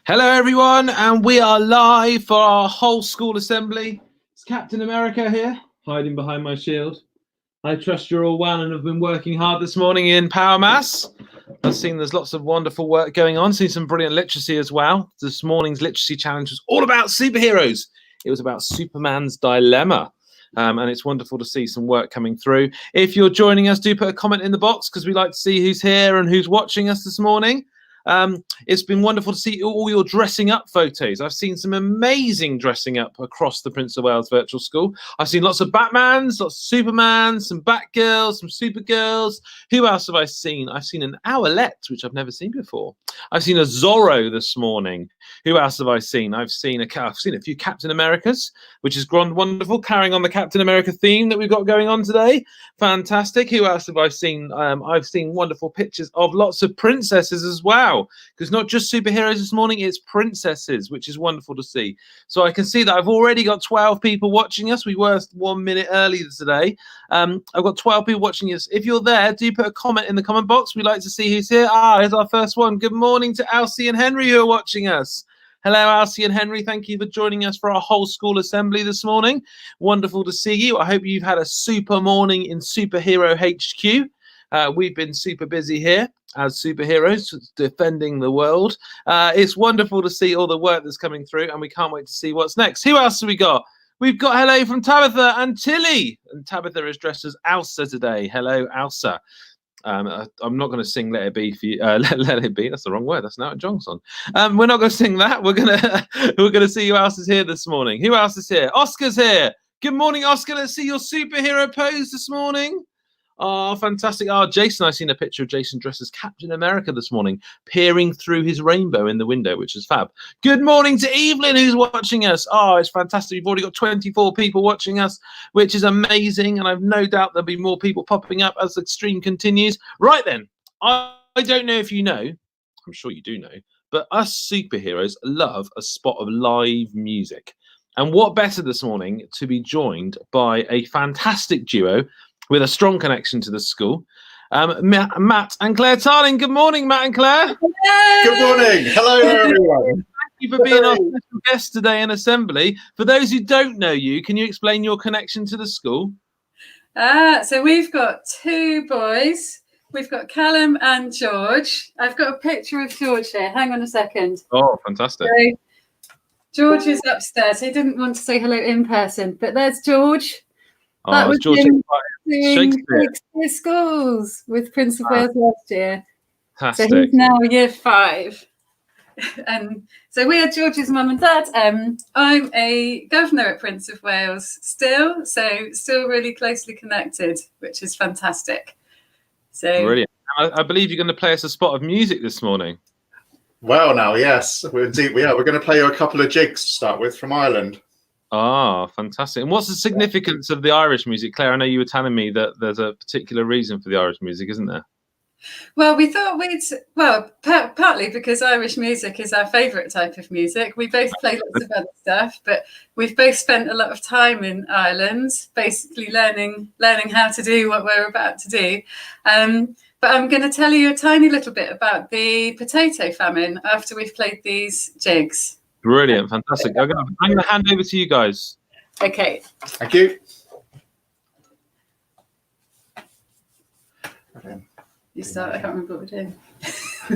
Hello everyone, and we are live for our whole school assembly. It's Captain America here, hiding behind my shield. I trust you're all well and have been working hard this morning in Power Maths. I've seen there's lots of wonderful work going on, seen some brilliant literacy as well. This morning's literacy challenge was all about superheroes. It was about Superman's dilemma. And it's wonderful to see some work coming through. If you're joining us, do put a comment in the box because we like to see who's here and who's watching us this morning. It's been wonderful to see all your dressing up photos. I've seen some amazing dressing up across the Prince of Wales Virtual School. I've seen lots of Batmans, lots of Supermans, some Batgirls, some Supergirls. Who else have I seen? I've seen an Owlette, which I've never seen before. I've seen a Zorro this morning. Who else have I seen? I've seen a few Captain Americas, which is wonderful, carrying on the Captain America theme that we've got going on today. Fantastic. Who else have I seen? I've seen wonderful pictures of lots of princesses as well. Because not just superheroes this morning, it's princesses, which is wonderful to see. So I can see that I've already got 12 people watching us. We were 1 minute early today. I've got 12 people watching us. If you're there, do put a comment in the comment box. We'd like to see who's here. Here's our first one. Good morning to Elsie and Henry who are watching us. Hello, Elsie and Henry. Thank you for joining us for our whole school assembly this morning. Wonderful to see you. I hope you've had a super morning in Superhero HQ. We've been super busy here as superheroes defending the world. It's wonderful to see all the work that's coming through, and we can't wait to see what's next. Who else have we got? We've got hello from Tabitha and Tilly. And Tabitha is dressed as Elsa today. Hello, Elsa. I'm not going to sing "Let It Be" for you. Let It Be. That's the wrong word. That's now John's on. We're not going to sing that. We're gonna see who else is here this morning. Who else is here? Oscar's here. Good morning, Oscar. Let's see your superhero pose this morning. Oh, fantastic. Oh, Jason, I've seen a picture of Jason dressed as Captain America this morning, peering through his rainbow in the window, which is fab. Good morning to Evelyn, who's watching us. Oh, it's fantastic. We've already got 24 people watching us, which is amazing. And I've no doubt there'll be more people popping up as the stream continues. Right then, I don't know if you know, I'm sure you do know, but us superheroes love a spot of live music. And what better this morning to be joined by a fantastic duo with a strong connection to the school. Matt and Claire Tarling. Good morning, Matt and Claire. Hello. Good morning. Hello, everyone. Thank you for being our special guest today in Assembly. For those who don't know you, can you explain your connection to the school? So we've got two boys. We've got Callum and George. I've got a picture of George here. Hang on a second. Oh, fantastic. So, George is upstairs. He didn't want to say hello in person, but there's George. That was George Shakespeare Schools with Prince of Wales last year. Fantastic. So he's now year 5. And so we are George's mum and dad. I'm a governor at Prince of Wales still really closely connected, which is fantastic. So brilliant. I believe you're going to play us a spot of music this morning. Well, now, yes, we're going to play you a couple of jigs to start with from Ireland. Ah, fantastic. And what's the significance of the Irish music? Claire, I know you were telling me that there's a particular reason for the Irish music, isn't there? Well, we thought partly because Irish music is our favourite type of music. We both play lots of other stuff, but we've both spent a lot of time in Ireland, basically learning how to do what we're about to do. But I'm going to tell you a tiny little bit about the potato famine after we've played these jigs. Brilliant, fantastic. I'm going to hand over to you guys. Okay. Thank you. You start. I can't remember what we're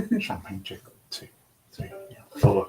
doing. Champagne jig. 2, 3, 4.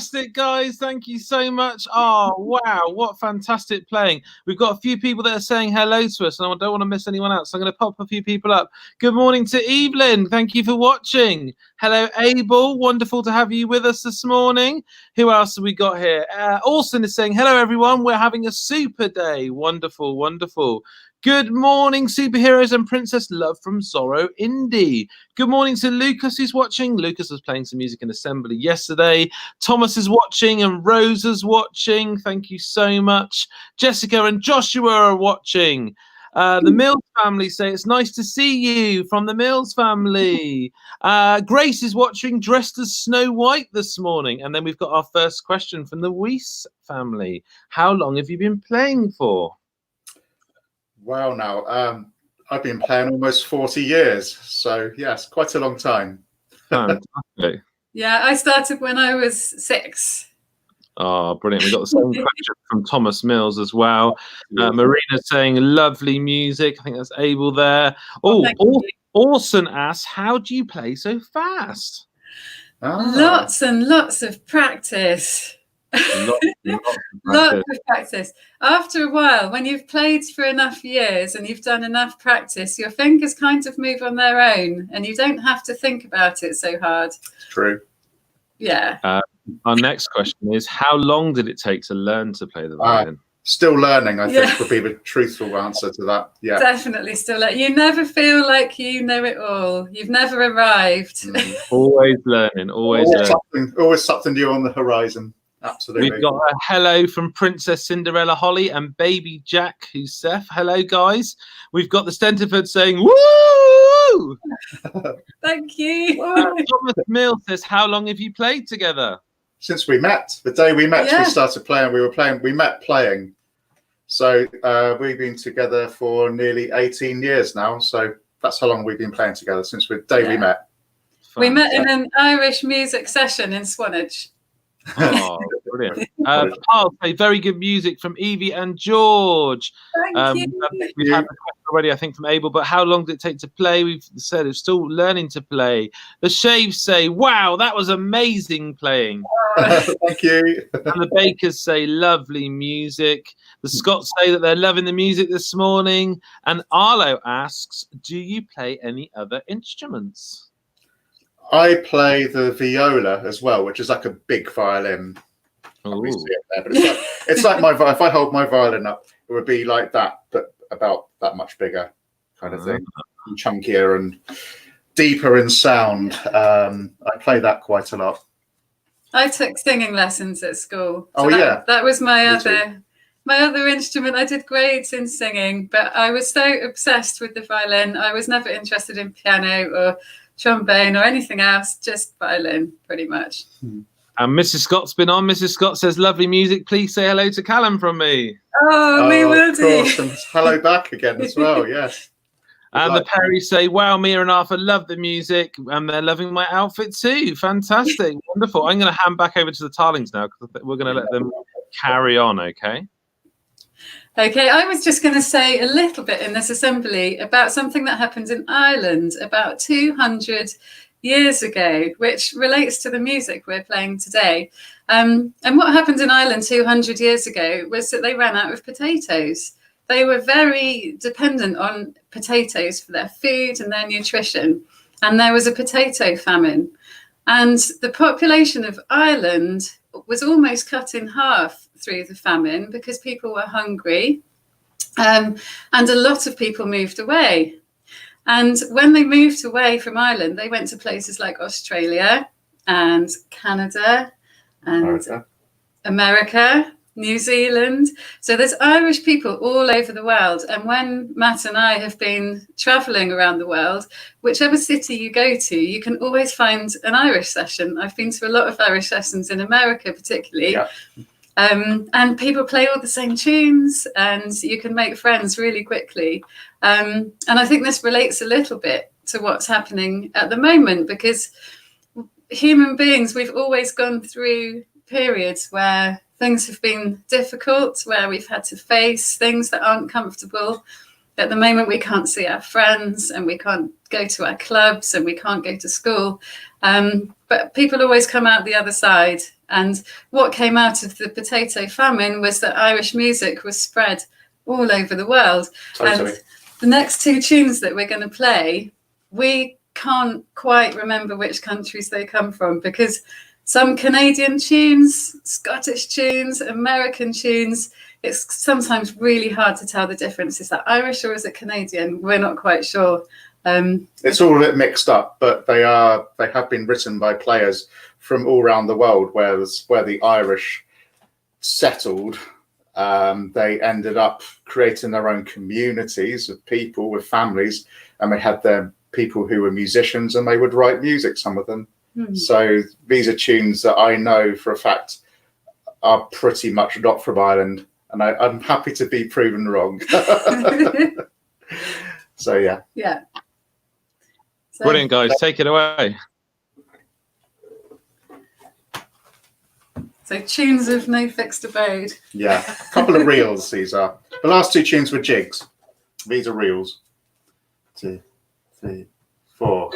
fantastic, guys. Thank you so much. Oh, wow. What fantastic playing. We've got a few people that are saying hello to us, and I don't want to miss anyone out, so I'm going to pop a few people up. Good morning to Evelyn. Thank you for watching. Hello, Abel. Wonderful to have you with us this morning. Who else have we got here? Orson is saying, hello, everyone. We're having a super day. Wonderful, wonderful. Good morning, superheroes and Princess Love from Zorro Indie. Good morning to Lucas, who's watching. Lucas was playing some music in assembly yesterday. Thomas is watching and Rosa's watching. Thank you so much. Jessica and Joshua are watching. The Mills family say it's nice to see you from the Mills family. Grace is watching dressed as Snow White this morning. And then we've got our first question from the Weiss family. How long have you been playing for? Wow, now I've been playing almost 40 years, so yes, quite a long time. Fantastic. Yeah, I started when I was 6. Oh, brilliant. We got the same question from Thomas Mills as well. Marina saying lovely music. I think that's Abel there. Oh, Orson asks, how do you play so fast? Lots and lots of practice. Lots of practice. After a while, when you've played for enough years and you've done enough practice, your fingers kind of move on their own and you don't have to think about it so hard. True. Yeah. Our next question is, how long did it take to learn to play the violin? Still learning, I think, would be the truthful answer to that. Yeah, definitely still learning. You never feel like you know it all. You've never arrived. Always learning, always learning. Always something new on the horizon. Absolutely. We've got a hello from Princess Cinderella Holly and baby Jack, who's Seth. Hello, guys. We've got the Stenterford saying, woo! Thank you. Thomas Mill says, how long have you played together? Since we met. The day we met, we started playing. We met playing. So we've been together for nearly 18 years now. So that's how long we've been playing together, since the day we met. We met in an Irish music session in Swanage. Oh, brilliant. I'll say very good music from Evie and George. Thank you. We've had a question already, I think, from Abel, but how long did it take to play? We've said it's still learning to play. The Shaves say, wow, that was amazing playing. Thank you. And the Bakers say, lovely music. The Scots say that they're loving the music this morning. And Arlo asks, do you play any other instruments? I play the viola as well, which is like a big violin. But it's like my, if I hold my violin up, it would be like that, but about that much bigger kind of thing, and chunkier and deeper in sound. I play that quite a lot. I took singing lessons at school. So that was my other instrument. I did grades in singing, but I was so obsessed with the violin. I was never interested in piano or trombone or anything else, just violin, pretty much. And Mrs. Scott's been on. Mrs. Scott says, lovely music. Please say hello to Callum from me. Oh, we will do. And hello back again as well, yes. And the Perrys say, wow, Mia and Arthur love the music, and they're loving my outfit too. Fantastic. Wonderful. I'm going to hand back over to the Tarlings now, because we're going to let them carry on, okay? Okay, I was just going to say a little bit in this assembly about something that happened in Ireland about 200 years ago, which relates to the music we're playing today. And what happened in Ireland 200 years ago was that they ran out of potatoes. They were very dependent on potatoes for their food and their nutrition. And there was a potato famine. And the population of Ireland was almost cut in half through the famine because people were hungry, and a lot of people moved away. And when they moved away from Ireland, they went to places like Australia and Canada and America, New Zealand. So there's Irish people all over the world. And when Matt and I have been traveling around the world, whichever city you go to, you can always find an Irish session. I've been to a lot of Irish sessions in America, particularly. Yeah. And people play all the same tunes, and you can make friends really quickly. And I think this relates a little bit to what's happening at the moment, because human beings, we've always gone through periods where things have been difficult, where we've had to face things that aren't comfortable. At the moment, we can't see our friends, and we can't go to our clubs, and we can't go to school. But people always come out the other side. And what came out of the potato famine was that Irish music was spread all over the world. Totally. And the next two tunes that we're going to play, we can't quite remember which countries they come from, because some Canadian tunes, Scottish tunes, American tunes, it's sometimes really hard to tell the difference. Is that Irish or is it Canadian? We're not quite sure. It's all a bit mixed up, but they have been written by players from all around the world, where the Irish settled. They ended up creating their own communities of people with families, and they had their people who were musicians, and they would write music, some of them. So these are tunes that I know for a fact are pretty much not from Ireland, and I'm happy to be proven wrong. So yeah. So, Brilliant, guys. Take it away. So tunes of No Fixed Abode. Yeah, a couple of reels. These are the last two tunes were jigs. These are reels. 2, 3, 4.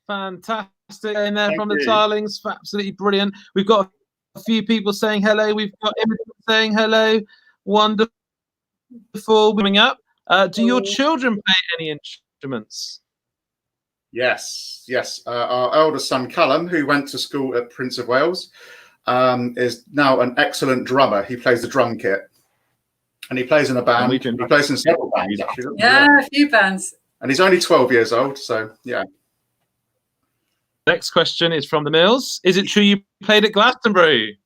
Fantastic in there Thank from you. the Tarlings. Absolutely brilliant. We've got a few people saying hello. We've got Imogen saying hello. Wonderful. Coming up. Do your children play any instruments? Yes. Our eldest son, Callum, who went to school at Prince of Wales, is now an excellent drummer. He plays the drum kit, and he plays in a band. He plays in several bands, actually. Yeah, a few bands. And he's only 12 years old, so yeah. Next question is from the Mills. Is it true you played at Glastonbury?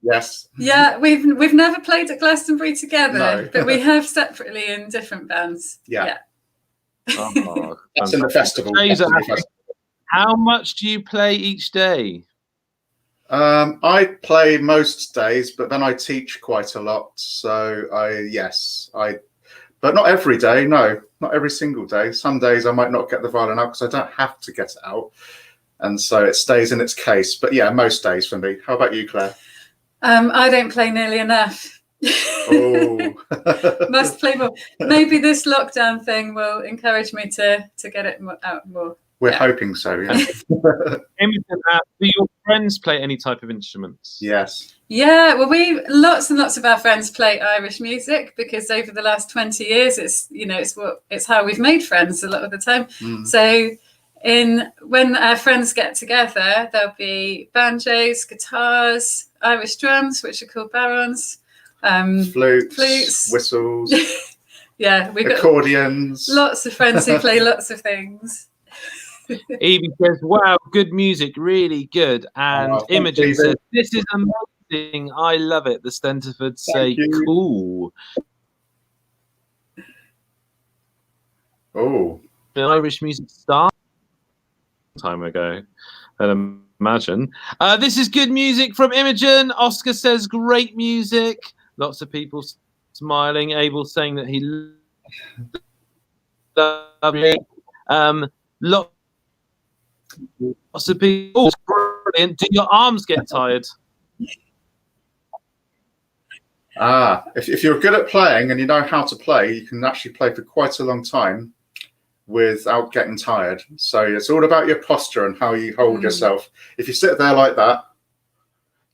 Yes. Yeah, we've never played at Glastonbury together, No. but we have separately in different bands. Yeah. Oh, That's in the festival. How much do you play each day? I play most days, but then I teach quite a lot. So but not every day. No, not every single day. Some days I might not get the violin out because I don't have to get it out, and so it stays in its case. But yeah, most days for me. How about you, Claire? I don't play nearly enough. Oh, must play more. Maybe this lockdown thing will encourage me to get it out more. We're hoping so, yeah. Imogen, do your friends play any type of instruments? Yes. Yeah, well, lots and lots of our friends play Irish music because over the last 20 years, it's how we've made friends a lot of the time. So when our friends get together, there'll be banjos, guitars, Irish drums, which are called barons, flutes, whistles. Yeah, we've got accordions. Lots of friends who play lots of things. Evie says, wow, good music, really good. And Imogen says, this is amazing. I love it. The Stenterfords say, cool. Oh. The Irish music started a long time ago, I'd imagine. This is good music from Imogen. Oscar says, great music. Lots of people smiling. Abel saying that he loves it. Lots of people. Oh, brilliant. Do your arms get tired? If you're good at playing and you know how to play, you can actually play for quite a long time without getting tired. So it's all about your posture and how you hold yourself. If you sit there like that,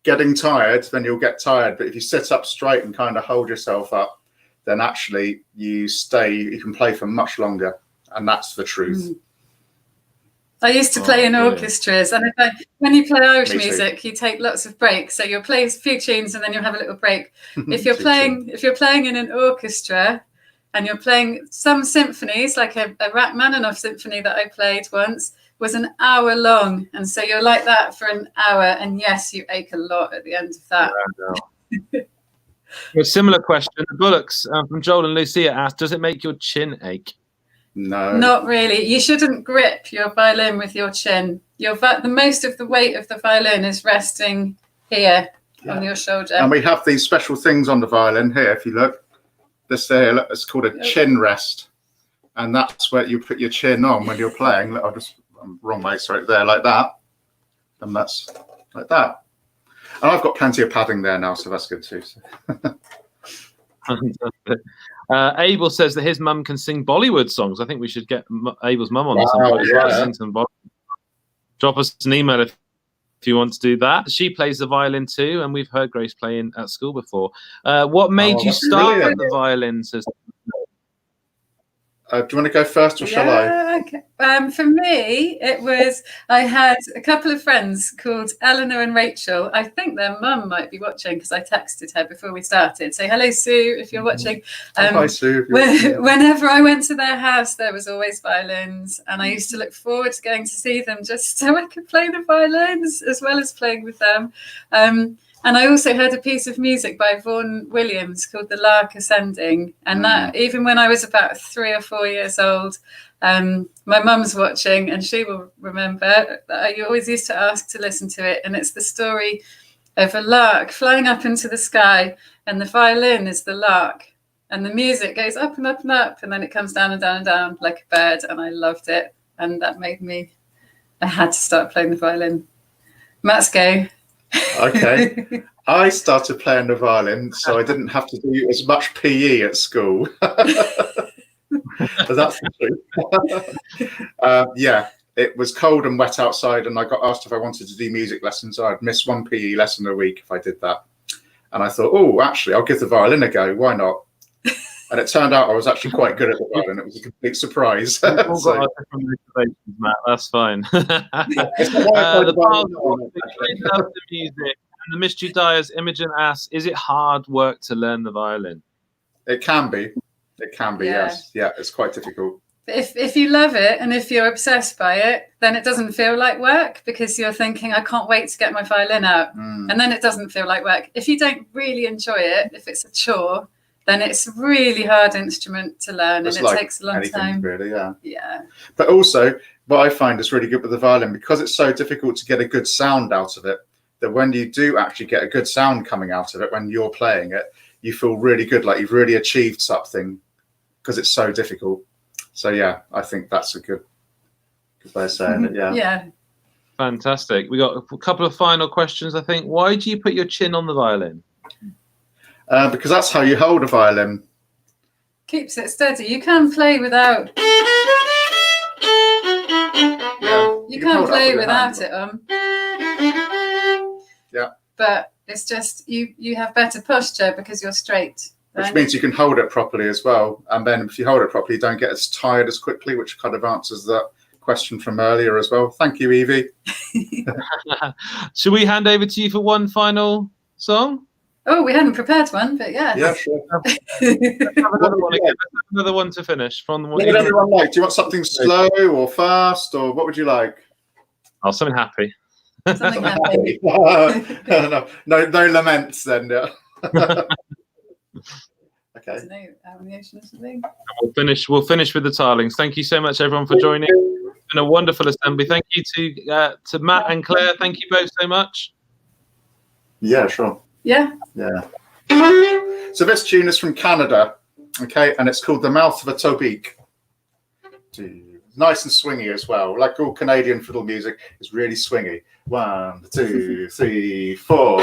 getting tired, then you'll get tired. But if you sit up straight and kind of hold yourself up, then actually you can play for much longer. And that's the truth. I used to play in orchestras, and when you play Irish music, you take lots of breaks. So you'll play a few tunes, and then you'll have a little break. If you're playing in an orchestra, and you're playing some symphonies, like a Rachmaninoff symphony that I played once, was an hour long, and so you're like that for an hour, and yes, you ache a lot at the end of that. A similar question. The Bullocks from Joel and Lucia asked, does it make your chin ache? No, not really. You shouldn't grip your violin with your chin. The most of the weight of the violin is resting here on your shoulder. And we have these special things on the violin here. If you look, this there, it's called a chin rest, and that's where you put your chin on when you're playing. I'm wrong way, sorry, there, like that, and that's like that. And I've got plenty of padding there now, so that's good too. So. Abel says that his mum can sing Bollywood songs. I think we should get Abel's mum on some drop us an email if you want to do that. She plays the violin too, and we've heard Grace playing at school before. What made you start at the violin? Says do you want to go first, or shall I? Okay. For me, it was, I had a couple of friends called Eleanor and Rachel. I think their mum might be watching because I texted her before we started. Say hello, Sue, if you're watching. Hi, Sue. Whenever I went to their house, there was always violins, and I used to look forward to going to see them just so I could play the violins as well as playing with them. And I also heard a piece of music by Vaughan Williams called The Lark Ascending. And that, even when I was about 3 or 4 years old, my mum's watching, and she will remember that I always used to ask to listen to it. And it's the story of a lark flying up into the sky, and the violin is the lark. And the music goes up and up and up, and then it comes down and down and down like a bird. And I loved it. And that made me, I had to start playing the violin. Matt's go. Okay. I started playing the violin, so I didn't have to do as much PE at school. But that's the truth. Yeah, it was cold and wet outside, and I got asked if I wanted to do music lessons. So I'd miss 1 PE lesson a week if I did that. And I thought, oh, actually, I'll give the violin a go. Why not? And it turned out I was actually quite good at the violin. It was a complete surprise. We've all got our different motivations, Matt. That's fine. The music. And the Mystery Dyers, Imogen asks, is it hard work to learn the violin? It can be. It can be, yes. Yeah, it's quite difficult. If you love it and if you're obsessed by it, then it doesn't feel like work because you're thinking, I can't wait to get my violin out. And then it doesn't feel like work. If you don't really enjoy it, if it's a chore, then it's a really hard instrument to learn, and it takes a long time. Really, yeah. But also, what I find is really good with the violin, because it's so difficult to get a good sound out of it, that when you do actually get a good sound coming out of it, when you're playing it, you feel really good, like you've really achieved something, because it's so difficult. So yeah, I think that's a good way of saying it. Yeah. Fantastic. We got a couple of final questions, I think. Why do you put your chin on the violin? Because that's how you hold a violin. Keeps it steady. You can play without. You can't play without it on. Yeah. But it's just you have better posture because you're straight. Which means you can hold it properly as well. And then if you hold it properly, you don't get as tired as quickly, which kind of answers that question from earlier as well. Thank you, Evie. Should we hand over to you for one final song? Oh, we hadn't prepared one, but yeah. Yeah, sure. Another one to finish from what would everyone like? Do you want something slow or fast, or what would you like? Oh, something happy. Something happy. no laments then. Yeah. Okay. We'll finish with the tilings. Thank you so much, everyone, for joining. It's been a wonderful assembly. Thank you to Matt and Claire. Thank you both so much. Yeah, sure. Yeah. So this tune is from Canada, okay, and it's called "The Mouth of a Tobique." Nice and swingy as well. Like all Canadian fiddle music, it's really swingy. 1, 2, 3, 4.